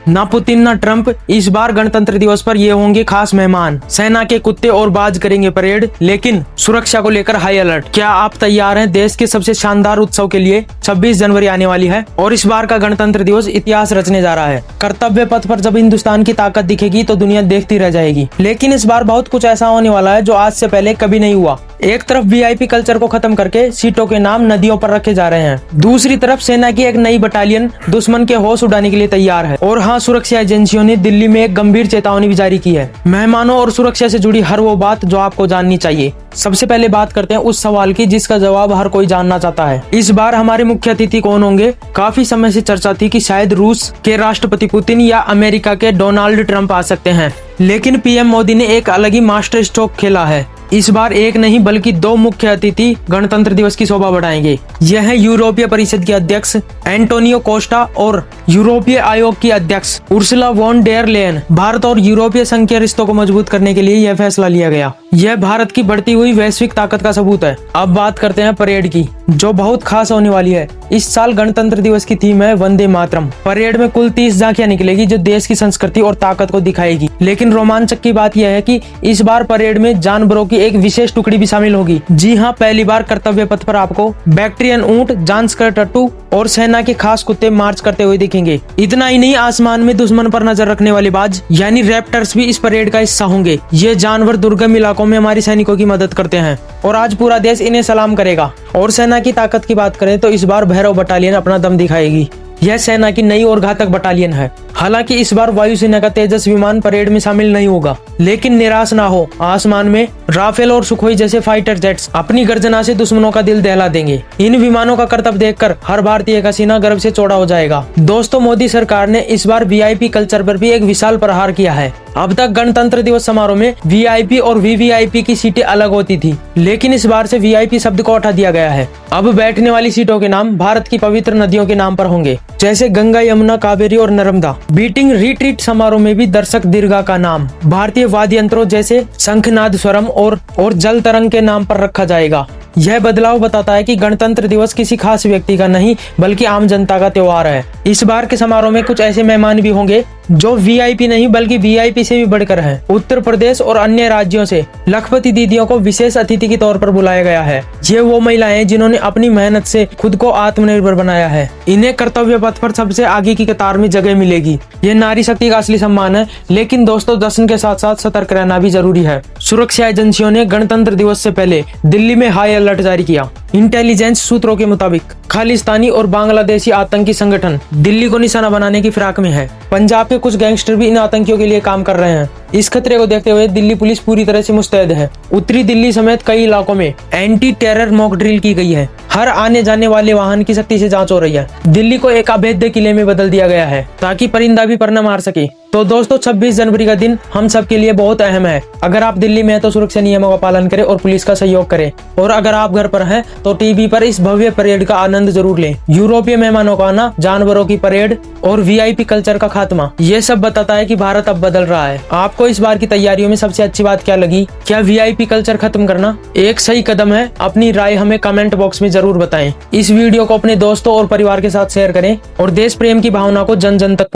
ना पुतिन ना ट्रंप इस बार गणतंत्र दिवस पर ये होंगे खास मेहमान। सेना के कुत्ते और बाज करेंगे परेड, लेकिन सुरक्षा को लेकर हाई अलर्ट। क्या आप तैयार हैं देश के सबसे शानदार उत्सव के लिए? 26 जनवरी आने वाली है और इस बार का गणतंत्र दिवस इतिहास रचने जा रहा है। कर्तव्य पथ पर जब हिंदुस्तान की ताकत दिखेगी तो दुनिया देखती रह जाएगी। लेकिन इस बार बहुत कुछ ऐसा होने वाला है जो आज से पहले कभी नहीं हुआ। एक तरफ वीआईपी कल्चर को खत्म करके सीटों के नाम नदियों पर रखे जा रहे हैं, दूसरी तरफ सेना की एक नई बटालियन दुश्मन के होश उड़ाने के लिए तैयार है। और हाँ, सुरक्षा एजेंसियों ने दिल्ली में एक गंभीर चेतावनी भी जारी की है, मेहमानों और सुरक्षा से जुड़ी हर वो बात जो आपको जाननी चाहिए। सबसे पहले बात करते हैं उस सवाल की जिसका जवाब हर कोई जानना चाहता है, इस बार हमारे मुख्य अतिथि कौन होंगे? काफी समय से चर्चा थी कि शायद रूस के राष्ट्रपति पुतिन या अमेरिका के डोनाल्ड ट्रंप आ सकते हैं, लेकिन पीएम मोदी ने एक अलग ही मास्टर स्ट्रोक खेला है। इस बार एक नहीं बल्कि 2 मुख्य अतिथि गणतंत्र दिवस की शोभा बढ़ाएंगे। यह है यूरोपीय परिषद के अध्यक्ष एंटोनियो कोस्टा और यूरोपीय आयोग की अध्यक्ष Ursula von der Leyen. Bharat और यूरोपीय संघ के रिश्तों को मजबूत करने के लिए यह फैसला लिया गया। यह भारत की बढ़ती हुई वैश्विक ताकत का सबूत है। अब बात करते हैं परेड की, जो बहुत खास होने वाली है। इस साल गणतंत्र दिवस की थीम है वंदे मातरम। परेड में कुल 30 झांकियां निकलेगी जो देश की संस्कृति और ताकत को दिखाएगी। लेकिन रोमांचक की बात यह है कि इस बार परेड में जानवरों की एक विशेष टुकड़ी भी शामिल होगी। जी हाँ, पहली बार कर्तव्य पथ पर आपको बैक्टीरियन ऊंट, जांस्कर टट्टू और सेना के खास कुत्ते मार्च करते हुए दिखेंगे। इतना ही नहीं, आसमान में दुश्मन पर नजर रखने वाले बाज यानी रैप्टर्स भी इस परेड का हिस्सा होंगे। ये जानवर दुर्गम इलाकों में हमारे सैनिकों की मदद करते हैं और आज पूरा देश इन्हें सलाम करेगा। और सेना की ताकत की बात करें तो इस बार भैरव बटालियन अपना दम दिखाएगी। यह सेना की नई और घातक बटालियन है। हालांकि इस बार वायुसेना का तेजस विमान परेड में शामिल नहीं होगा, लेकिन निराश ना हो, आसमान में राफेल और सुखोई जैसे फाइटर जेट्स अपनी गर्जना से दुश्मनों का दिल दहला देंगे। इन विमानों का करतब देखकर हर भारतीय का सीना गर्व से चौड़ा हो जाएगा। दोस्तों, मोदी सरकार ने इस बार वीआईपी कल्चर पर भी एक विशाल प्रहार किया है। अब तक गणतंत्र दिवस समारोह में वीआईपी और वीवीआईपी की सीटें अलग होती थी, लेकिन इस बार से वीआईपी शब्द को हटा दिया गया है। अब बैठने वाली सीटों के नाम भारत की पवित्र नदियों के नाम पर होंगे, जैसे गंगा, यमुना, कावेरी और नर्मदा। बीटिंग रिट्रीट समारोह में भी दर्शक दीर्घा का नाम भारतीय वाद्य यंत्रों जैसे शंखनाद स्वरम और जल तरंग के नाम पर रखा जाएगा। यह बदलाव बताता है कि गणतंत्र दिवस किसी खास व्यक्ति का नहीं बल्कि आम जनता का त्योहार है। इस बार के समारोह में कुछ ऐसे मेहमान भी होंगे जो वीआईपी नहीं बल्कि वीआईपी से भी बढ़कर हैं। उत्तर प्रदेश और अन्य राज्यों से लखपति दीदियों को विशेष अतिथि के तौर पर बुलाया गया है। ये वो महिलाएं जिन्होंने अपनी मेहनत से खुद को आत्मनिर्भर बनाया है। इन्हें कर्तव्य पथ पर सबसे आगे की कतार में जगह मिलेगी। ये नारी शक्ति का असली सम्मान है। लेकिन दोस्तों, जश्न के साथ साथ सतर्क रहना भी जरूरी है। सुरक्षा एजेंसियों ने गणतंत्र दिवस से पहले दिल्ली में हाई अलर्ट जारी किया। इंटेलिजेंस सूत्रों के मुताबिक खालिस्तानी और बांग्लादेशी आतंकी संगठन दिल्ली को निशाना बनाने की फिराक में है। पंजाब के कुछ गैंगस्टर भी इन आतंकियों के लिए काम कर रहे हैं। इस खतरे को देखते हुए दिल्ली पुलिस पूरी तरह से मुस्तैद है। उत्तरी दिल्ली समेत कई इलाकों में एंटी टेरर मॉक ड्रिल की गई है। हर आने जाने वाले वाहन की सख्ती से जांच हो रही है। दिल्ली को एक अभेद्य किले में बदल दिया गया है ताकि परिंदा भी पर न मार सके। तो दोस्तों, 26 जनवरी का दिन हम सब के लिए बहुत अहम है। अगर आप दिल्ली में हैं तो सुरक्षा नियमों का पालन करें और पुलिस का सहयोग करें। और अगर आप घर पर हैं तो टीवी पर इस भव्य परेड का आनंद जरूर लें। यूरोपीय मेहमानों का आना, जानवरों की परेड और वीआईपी कल्चर का खात्मा, ये सब बताता है कि भारत अब बदल रहा है। आपको इस बार की तैयारियों में सबसे अच्छी बात क्या लगी? क्या वीआईपी कल्चर खत्म करना एक सही कदम है? अपनी राय हमें कमेंट बॉक्स में जरूर बताएं। इस वीडियो को अपने दोस्तों और परिवार के साथ शेयर करें और देश प्रेम की भावना को जन जन तक